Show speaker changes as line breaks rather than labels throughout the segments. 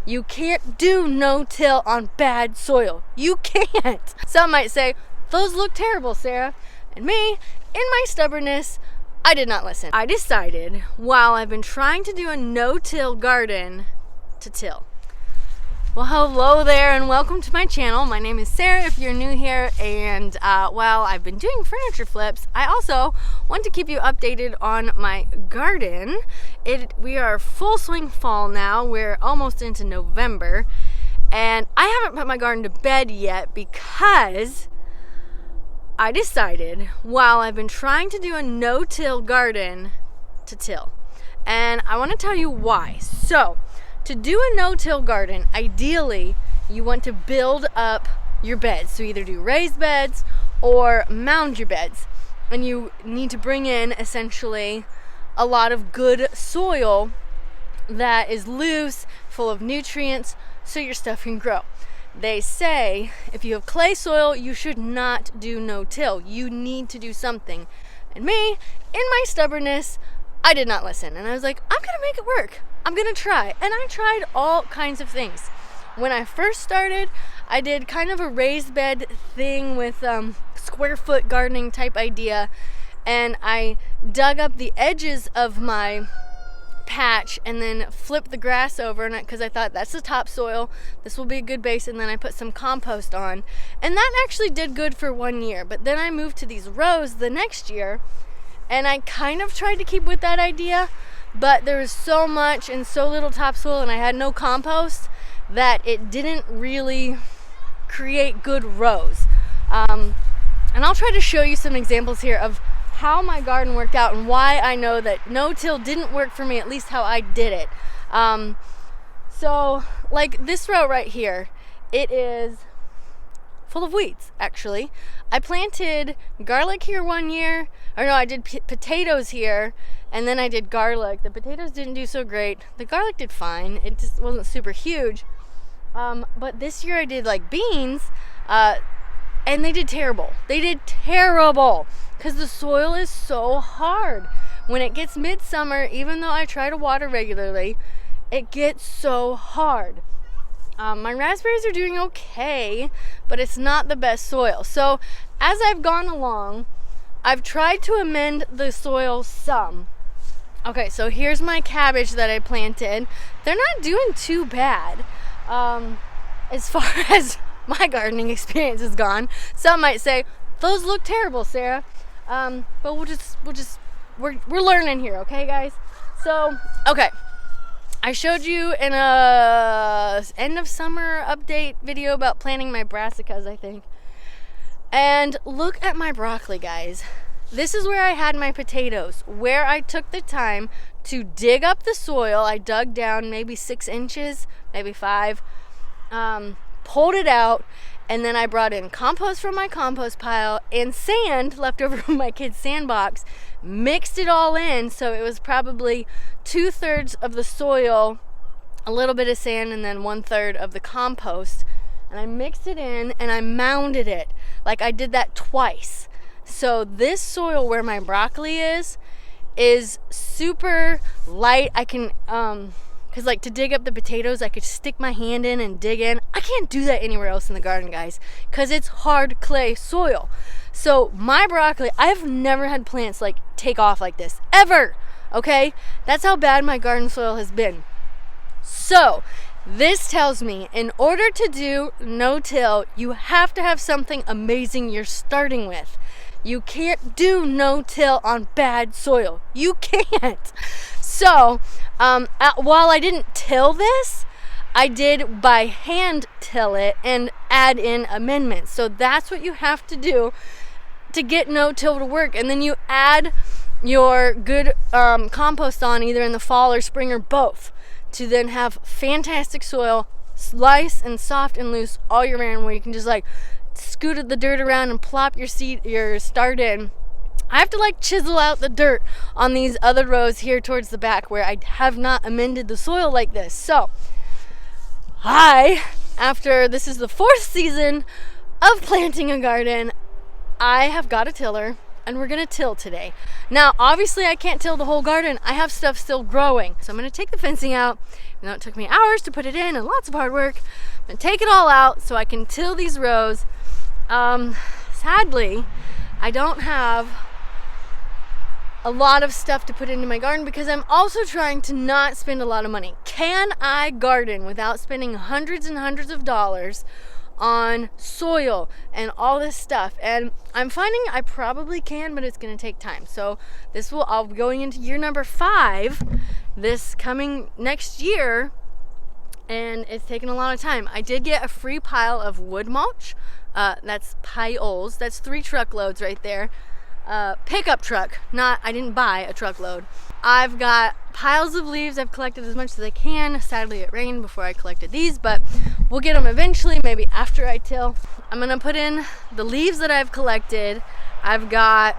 You can't do no-till on bad soil. You can't. Some might say, those look terrible, Sarah. And me, in my stubbornness, I did not listen. I decided, while I've been trying to do a no-till garden, to till. Well, hello there and welcome to my channel. My name is Sarah if you're new here, and while I've been doing furniture flips, I also want to keep you updated on my garden. We are full swing fall now. We're almost into November, and I haven't put my garden to bed yet because I decided, while I've been trying to do a no-till garden, to till. And I want to tell you why. So, to do a no-till garden, ideally, you want to build up your beds. So either do raised beds or mound your beds. And you need to bring in, essentially, a lot of good soil that is loose, full of nutrients, so your stuff can grow. They say if you have clay soil, you should not do no-till. You need to do something. And me, in my stubbornness, I did not listen. And I was like, I'm going to make it work. I'm gonna try. And I tried all kinds of things. When I first started, I did kind of a raised bed thing with square foot gardening type idea, and I dug up the edges of my patch and then flipped the grass over, because I thought that's the topsoil, this will be a good base, and then I put some compost on, and that actually did good for 1 year. But then I moved to these rows the next year, and I kind of tried to keep with that idea, but there was so much and so little topsoil, and I had no compost, that it didn't really create good rows. And I'll try to show you some examples here of how my garden worked out and why I know that no-till didn't work for me, at least how I did it. So, like this row right here, it is full of weeds, actually. I planted garlic here 1 year, or no, I did potatoes here, and then I did garlic. The potatoes didn't do so great. The garlic did fine. It just wasn't super huge. But this year I did like beans, and they did terrible. They did terrible because the soil is so hard. When it gets midsummer, even though I try to water regularly, it gets so hard. My raspberries are doing okay, but it's not the best soil. So as I've gone along, I've tried to amend the soil some. Okay, so here's my cabbage that I planted. They're not doing too bad as far as my gardening experience has gone. Some might say, those look terrible, Sarah. But we're learning here, okay, guys? So, okay. I showed you in a end of summer update video about planting my brassicas, I think. And look at my broccoli, guys. This is where I had my potatoes, where I took the time to dig up the soil. I dug down maybe 6 inches, maybe 5, pulled it out, and then I brought in compost from my compost pile and sand left over from my kids' sandbox, mixed it all in, so it was probably 2/3 of the soil, a little bit of sand, and then 1/3 of the compost. And I mixed it in and I mounded it. Like, I did that twice. So this soil where my broccoli is super light. I can, because like to dig up the potatoes, I could stick my hand in and dig in. I can't do that anywhere else in the garden, guys, because it's hard clay soil. So my broccoli, I've never had plants like take off like this, ever, okay? That's how bad my garden soil has been. So this tells me, in order to do no-till, you have to have something amazing you're starting with. You can't do no-till on bad soil. You can't. So, while I didn't till this, I did by hand till it and add in amendments. So that's what you have to do to get no-till to work. And then you add your good compost on either in the fall or spring or both, to then have fantastic soil, nice and soft and loose all year round, where you can just like scoot the dirt around and plop your start in. I have to like chisel out the dirt on these other rows here towards the back where I have not amended the soil like this. So after this is the 4th season of planting a garden, I have got a tiller. and we're gonna till today. Now, obviously I can't till the whole garden. I have stuff still growing. So I'm gonna take the fencing out. Even though it took me hours to put it in and lots of hard work, I'm gonna take it all out so I can till these rows. Sadly, I don't have a lot of stuff to put into my garden because I'm also trying to not spend a lot of money. Can I garden without spending hundreds and hundreds of dollars on soil and all this stuff? And I'm finding I probably can, but it's going to take time. So I'll be going into year number 5 this coming next year, and it's taken a lot of time. I did get a free pile of wood mulch. That's piles. That's 3 truckloads right there. Pickup truck. I didn't buy a truckload. I've got piles of leaves. I've collected as much as I can. Sadly, it rained before I collected these, but we'll get them eventually, maybe after I till. I'm gonna put in the leaves that I've collected. I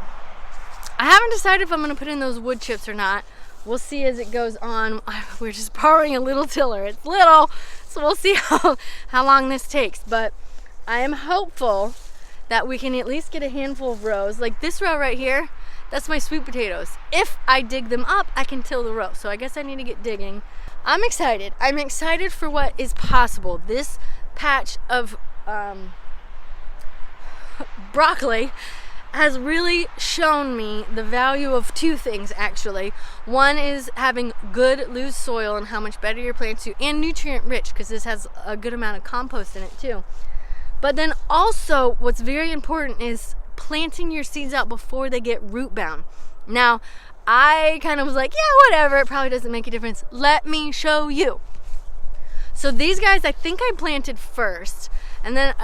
haven't decided if I'm gonna put in those wood chips or not. We'll see as it goes on. We're just borrowing a little tiller. It's little, so we'll see how long this takes. But I am hopeful that we can at least get a handful of rows. Like this row right here, that's my sweet potatoes. If I dig them up, I can till the row. So I guess I need to get digging. I'm excited. I'm excited for what is possible. This patch of broccoli has really shown me the value of 2 things, actually. One is having good loose soil and how much better your plants do, and nutrient rich, because this has a good amount of compost in it too. But then also what's very important is planting your seeds out before they get root bound. Now, I kind of was like, yeah, whatever, it probably doesn't make a difference. Let me show you. So these guys, I think I planted first, and then,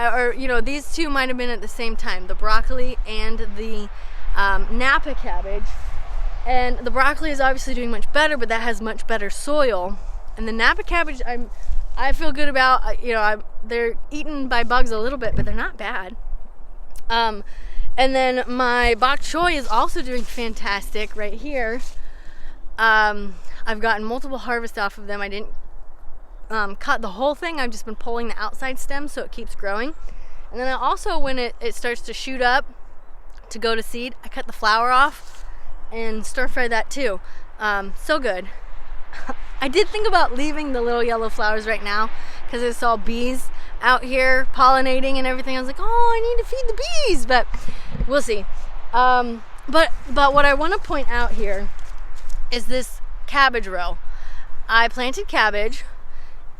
these 2 might have been at the same time, the broccoli and the Napa cabbage. And the broccoli is obviously doing much better, but that has much better soil. And the Napa cabbage, I feel good about. They're eaten by bugs a little bit, but they're not bad. And then my bok choy is also doing fantastic right here. I've gotten multiple harvests off of them. I didn't cut the whole thing. I've just been pulling the outside stems so it keeps growing. And then I also, when it starts to shoot up to go to seed, I cut the flower off and stir fry that too. So good. I did think about leaving the little yellow flowers right now because I saw bees out here pollinating and everything. I was like, oh, I need to feed the bees, but we'll see. But what I want to point out here is this cabbage row. I planted cabbage,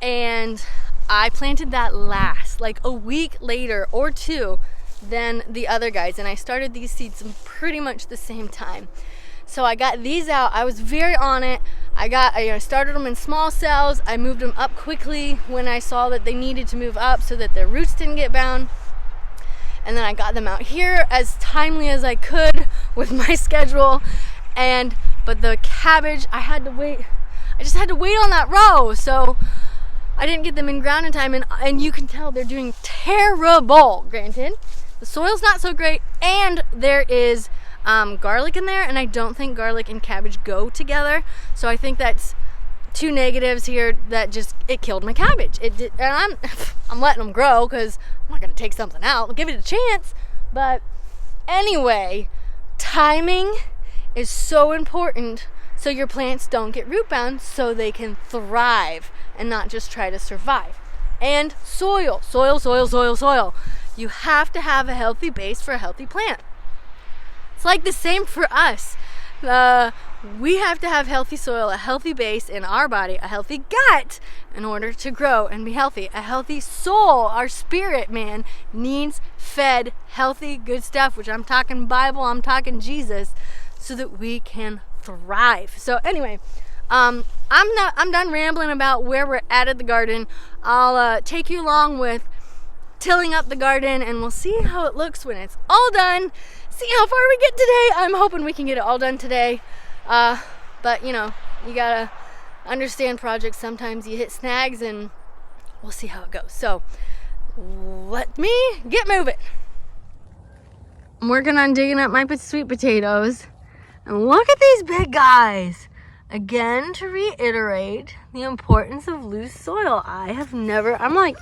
and I planted that last, like a week later or 2 than the other guys, and I started these seeds in pretty much the same time. So I got these out. I was very on it. I started them in small cells. I moved them up quickly when I saw that they needed to move up so that their roots didn't get bound. And then I got them out here as timely as I could with my schedule. But the cabbage, I just had to wait on that row. So I didn't get them in ground in time. And you can tell they're doing terrible. Granted, the soil's not so great, and there is garlic in there, and I don't think garlic and cabbage go together. So I think that's 2 negatives here that it killed my cabbage. It did, and I'm letting them grow because I'm not gonna take something out. I'll give it a chance. But anyway, timing is so important so your plants don't get root bound, so they can thrive and not just try to survive. And soil. You have to have a healthy base for a healthy plant. It's like the same for us. We have to have healthy soil, a healthy base in our body, a healthy gut in order to grow and be healthy. A healthy soul, our spirit, man, needs fed, healthy, good stuff, which I'm talking Bible, I'm talking Jesus, so that we can thrive. So anyway, I'm done rambling about where we're at the garden. I'll take you along with tilling up the garden, and we'll see how it looks when it's all done. See how far we get today. I'm hoping we can get it all done today. But you gotta understand projects. Sometimes you hit snags, and we'll see how it goes. So let me get moving. I'm working on digging up my sweet potatoes, and look at these big guys. Again, to reiterate the importance of loose soil. I'm like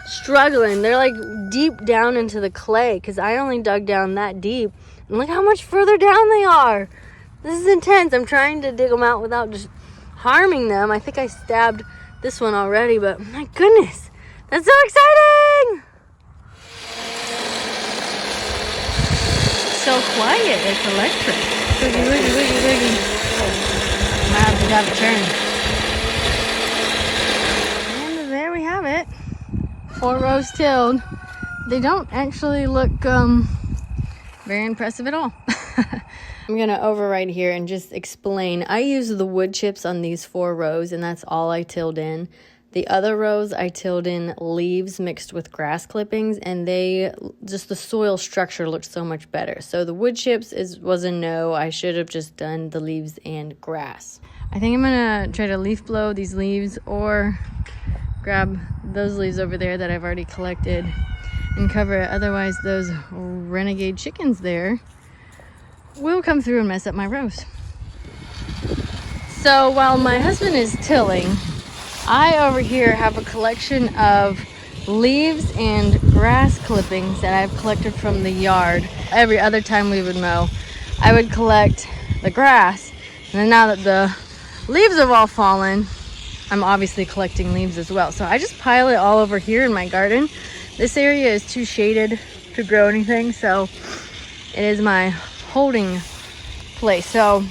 struggling. They're like deep down into the clay because I only dug down that deep. Look how much further down they are. This is intense. I'm trying to dig them out without just harming them. I think I stabbed this one already, but my goodness, that's so exciting! So quiet, it's electric. Wiggy, wiggy, wiggy, wiggy. Might have to have a turn. And there we have it. 4 rows tilled. They don't actually look very impressive at all. I'm gonna override here and just explain. I use the wood chips on these 4 rows, and that's all I tilled in. The other rows I tilled in leaves mixed with grass clippings, and the soil structure looked so much better. So the wood chips was a no. I should have just done the leaves and grass. I think I'm gonna try to leaf blow these leaves or grab those leaves over there that I've already collected and cover it. Otherwise, those renegade chickens there will come through and mess up my rows. So while my husband is tilling, I over here have a collection of leaves and grass clippings that I've collected from the yard. Every other time we would mow, I would collect the grass. And then now that the leaves have all fallen, I'm obviously collecting leaves as well. So I just pile it all over here in my garden. This area is too shaded to grow anything, so it is my holding place. So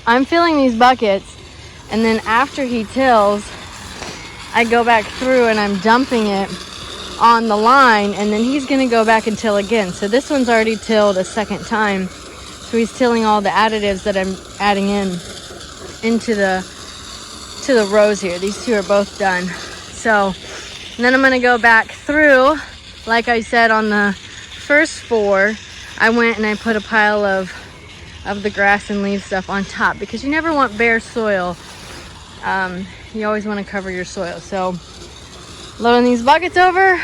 I'm filling these buckets, and then after he tills, I go back through and I'm dumping it on the line, and then he's gonna go back and till again. So this one's already tilled a second time. So he's tilling all the additives that I'm adding into the rows here. These 2 are both done. So and then I'm gonna go back through, like I said on the first 4, I went and I put a pile of the grass and leaf stuff on top, because you never want bare soil. You always want to cover your soil. So loading these buckets over,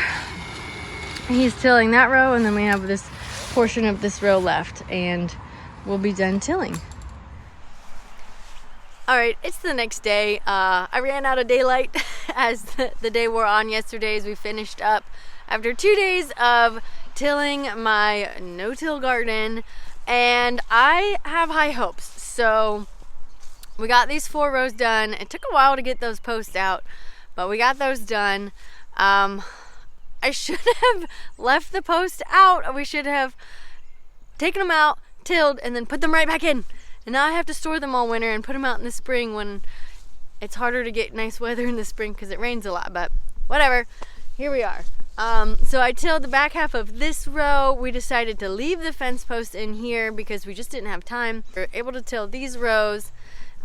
he's tilling that row, and then we have this portion of this row left, and we'll be done tilling. All right, it's the next day. I ran out of daylight as the day wore on yesterday, as we finished up after 2 days of tilling my no-till garden, and I have high hopes. So we got these 4 rows done. It took a while to get those posts out, but we got those done. I should have left the posts out. We should have taken them out, tilled, and then put them right back in. And now I have to store them all winter and put them out in the spring when it's harder to get nice weather in the spring because it rains a lot, but whatever. Here we are. So I tilled the back half of this row. We decided to leave the fence post in here because we just didn't have time. We were able to till these rows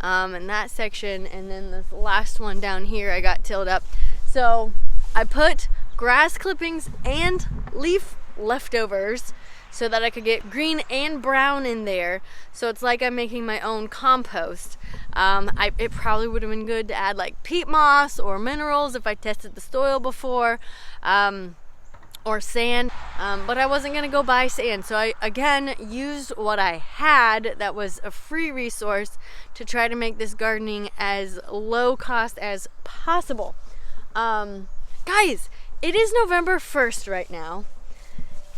in that section, and then this last one down here I got tilled up. So I put grass clippings and leaf leftovers so that I could get green and brown in there. So it's like I'm making my own compost. It probably would have been good to add like peat moss or minerals if I tested the soil before, or sand, but I wasn't gonna go buy sand. So I again used what I had that was a free resource to try to make this gardening as low cost as possible. Guys, it is November 1st right now,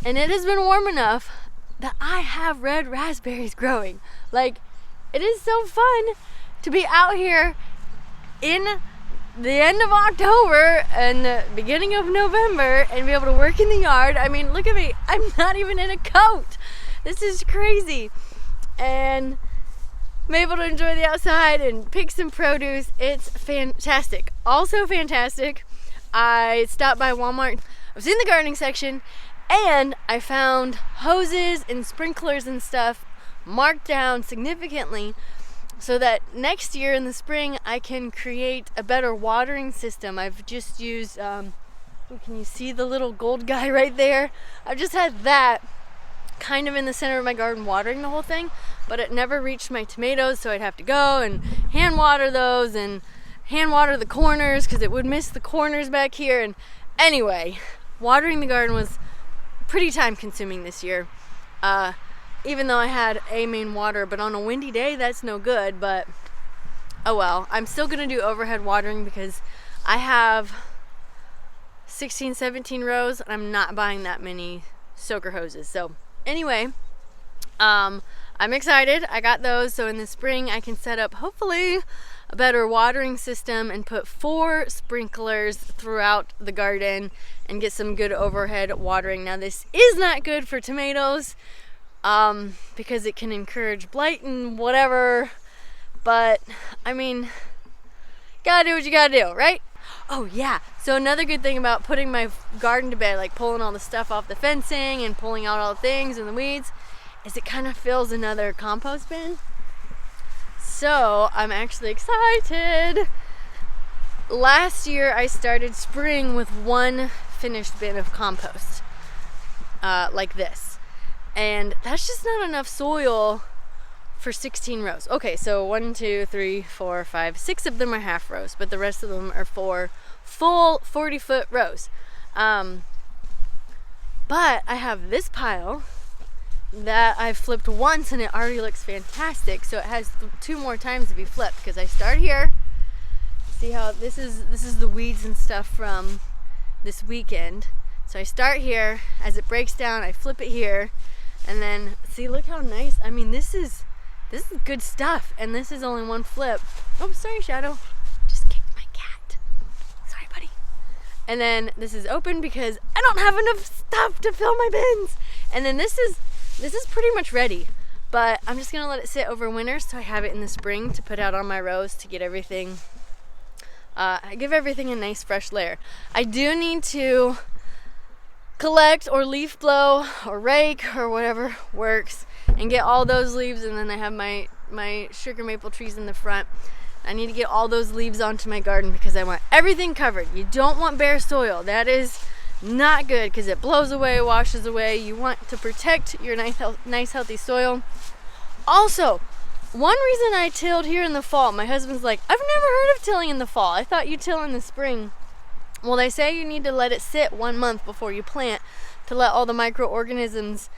and it has been warm enough that I have red raspberries growing. Like, it is so fun to be out here in the end of October and the beginning of November and be able to work in the yard. I mean, look at me. I'm not even in a coat. This is crazy. And I'm able to enjoy the outside and pick some produce. It's fantastic. Also fantastic, I stopped by Walmart. I was in the gardening section, and I found hoses and sprinklers and stuff marked down significantly so that next year in the spring I can create a better watering system. I've just used, can you see the little gold guy right there? I've just had that kind of in the center of my garden watering the whole thing, but it never reached my tomatoes, so I'd have to go and hand water those and hand water the corners because it would miss the corners back here. And anyway, watering the garden was pretty time consuming this year, even though I had a main water, but on a windy day that's no good. But oh well. I'm still gonna do overhead watering because I have 16-17 rows and I'm not buying that many soaker hoses. So anyway, I'm excited. I got those, so in the spring I can set up hopefully a better watering system and put 4 sprinklers throughout the garden and get some good overhead watering. Now this is not good for tomatoes because it can encourage blight and whatever, but I mean, gotta do what you gotta do, right? Oh yeah, so another good thing about putting my garden to bed, like pulling all the stuff off the fencing and pulling out all the things and the weeds, is it kind of fills another compost bin. So I'm actually excited. Last year I started spring with 1 finished bin of compost, like this. And that's just not enough soil for 16 rows. Okay, so 1, 2, 3, 4, 5, 6 of them are half rows, but the rest of them are 4 full 40-foot rows. But I have this pile that I've flipped once and it already looks fantastic. So it has 2 more times to be flipped, because I start here. See how this is the weeds and stuff from this weekend. So I start here, as it breaks down I flip it here, and then see, look how nice. I mean, this is good stuff, and this is only 1 flip. Oh, sorry, Shadow. Just kicked my cat. Sorry, buddy. And then this is open because I don't have enough stuff to fill my bins. And then this is pretty much ready, but I'm just gonna let it sit over winter so I have it in the spring to put out on my rows to get everything, give everything a nice fresh layer. I do need to collect or leaf blow or rake or whatever works and get all those leaves, and then I have my sugar maple trees in the front. I need to get all those leaves onto my garden because I want everything covered. You don't want bare soil. That is not good because it blows away, washes away. You want to protect your nice healthy soil. Also, one reason I tilled here in the fall, my husband's like, I've never heard of tilling in the fall. I thought you till in the spring. Well, they say you need to let it sit 1 month before you plant to let all the microorganisms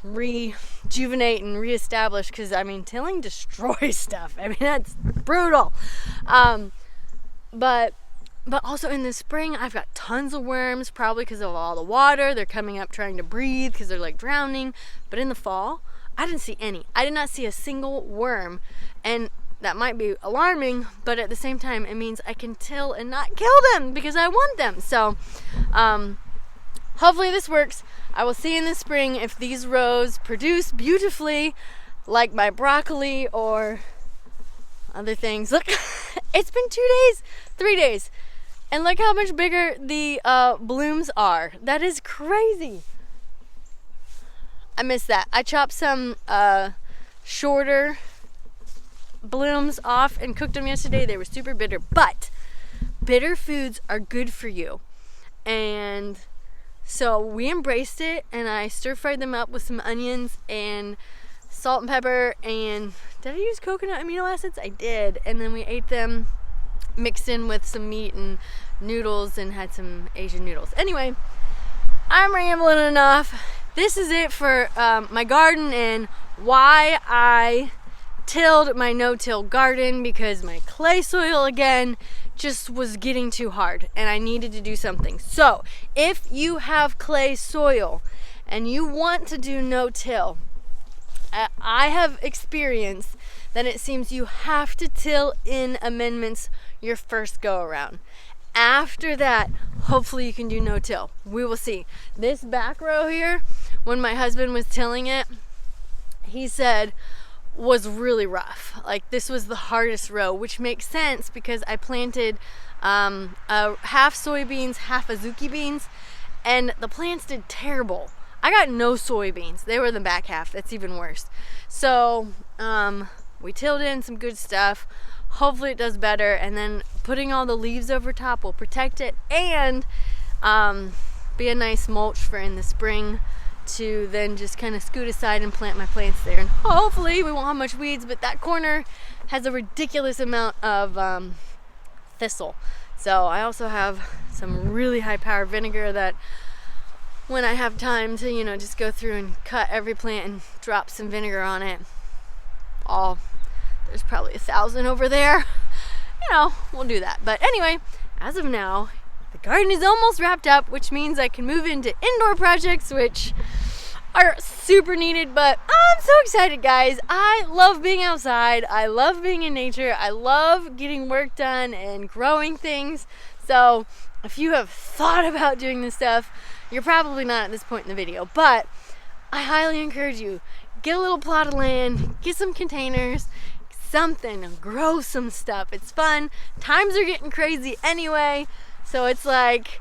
rejuvenate and reestablish, because I mean, tilling destroys stuff. I mean, that's brutal. But also in the spring I've got tons of worms, probably because of all the water. They're coming up trying to breathe because they're like drowning. But in the fall I didn't see any. I did not see a single worm, and that might be alarming, but at the same time it means I can till and not kill them because I want them. So hopefully this works. I will see in the spring if these rows produce beautifully like my broccoli or other things. Look, it's been 2 days, 3 days, and look how much bigger the blooms are. That is crazy. I missed that. I chopped some shorter blooms off and cooked them yesterday. They were super bitter, but bitter foods are good for you. And so we embraced it, and I stir-fried them up with some onions and salt and pepper, and did I use coconut amino acids? I did. And then we ate them mixed in with some meat and noodles and had some Asian noodles. Anyway, I'm rambling enough. This is it for my garden and why I tilled my no-till garden, because my clay soil again just was getting too hard and I needed to do something. So if you have clay soil and you want to do no-till, I have experienced that it seems you have to till in amendments your first go around. After that, hopefully you can do no-till. We will see. This back row here, when my husband was tilling it, he said was really rough. Like, this was the hardest row, which makes sense because I planted half soybeans, half azuki beans, and the plants did terrible. I got no soybeans. They were the back half. That's even worse. So we tilled in some good stuff. Hopefully it does better, and then putting all the leaves over top will protect it and be a nice mulch for in the spring to then just kind of scoot aside and plant my plants there. And hopefully we won't have much weeds, but that corner has a ridiculous amount of thistle. So I also have some really high power vinegar that when I have time to, you know, just go through and cut every plant and drop some vinegar on it. There's probably 1,000 over there. You know, we'll do that. But anyway, as of now, the garden is almost wrapped up, which means I can move into indoor projects, which are super needed, but I'm so excited, guys. I love being outside. I love being in nature. I love getting work done and growing things. So if you have thought about doing this stuff, you're probably not at this point in the video, but I highly encourage you, get a little plot of land, get some containers, something, grow some stuff. It's fun. Times are getting crazy anyway, so it's like,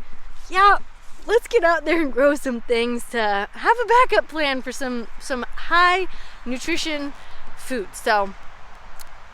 yeah, let's get out there and grow some things to have a backup plan for some high nutrition food. So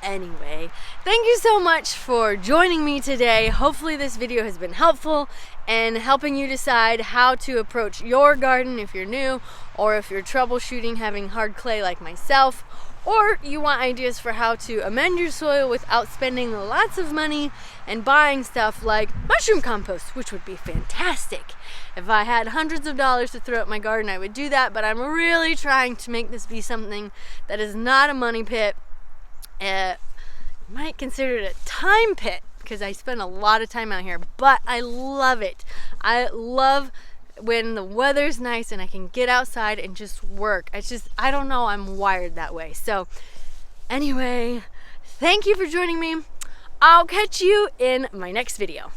anyway, thank you so much for joining me today. Hopefully this video has been helpful in helping you decide how to approach your garden if you're new, or if you're troubleshooting having hard clay like myself, or you want ideas for how to amend your soil without spending lots of money and buying stuff like mushroom compost, which would be fantastic. If I had hundreds of dollars to throw at my garden, I would do that, but I'm really trying to make this be something that is not a money pit. You might consider it a time pit because I spend a lot of time out here, but I love it. I love when the weather's nice and I can get outside and just work. It's just, I don't know, I'm wired that way. So anyway, thank you for joining me. I'll catch you in my next video.